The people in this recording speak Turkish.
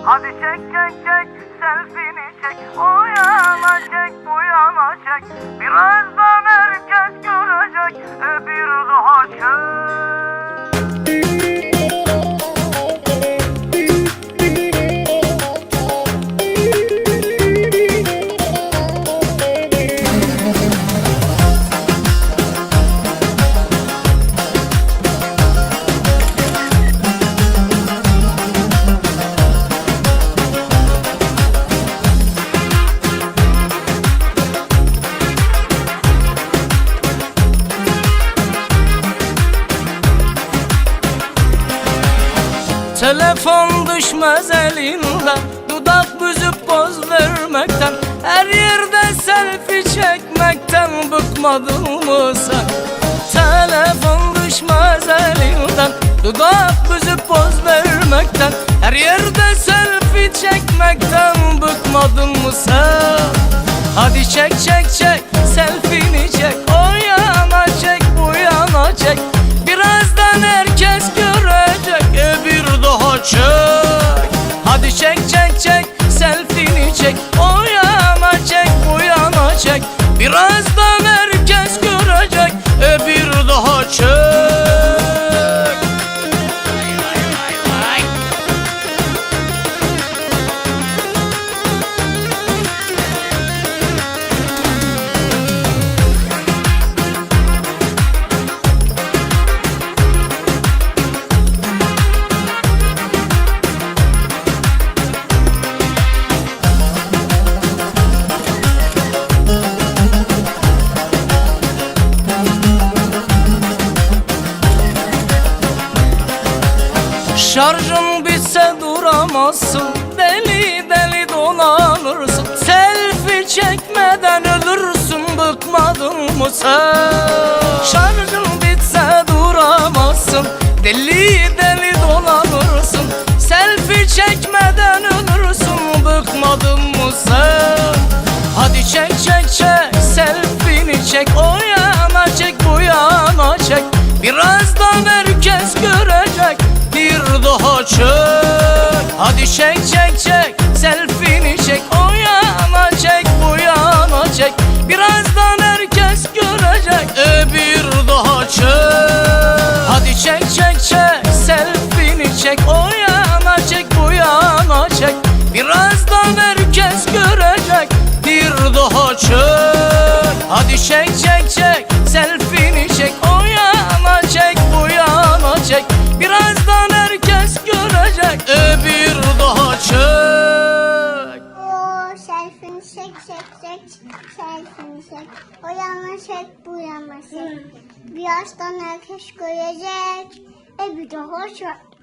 Hadi çek çek çek selfini çek. O yana çek bu yana çek. Birazdan herkes görecek. Bir daha çek. Telefon düşmez elinden, dudak büzüp poz vermekten, her yerde selfie çekmekten bıkmadın mı sen? Telefon düşmez elinden, dudak büzüp poz vermekten, her yerde selfie çekmekten bıkmadın mı sen? Hadi çek çek çek selfie'ni çek, o yana çek bu yana çek. Birazdan herkes görecek, bir daha çek. Hadi çek çek çek selfie'ni çek, o yana çek bu yana çek. Birazdan herkes görecek, bir daha çek. Şarjın bitse duramazsın, deli deli dolanırsın. Selfie çekmeden ölürsün, bıkmadın mı sen? Şarjın bitse duramazsın, deli deli dolanırsın. Selfie çekmeden ölürsün, bıkmadın mı sen? Hadi çek çek çek selfie'ni çek, o yana çek bu yana çek. Birazdan herkes görecek, bir daha çek. Hadi çek çek çek selfie'ni çek, o yana çek bu yana çek. Birazdan herkes görecek, bir daha çek. Hadi çek çek çek selfie'ni çek, o yana çek bu yana çek. Birazdan herkes görecek, bir daha çek. Hadi çek çek çek selfie'ni çek, o yana çek bu yana çek. Birazdan herkes görecek, bir daha çek. O selfie'ni çek çek çek selfie'ni çek. O yana çek bu yana çek. Birazdan herkes görecek, bir daha çek.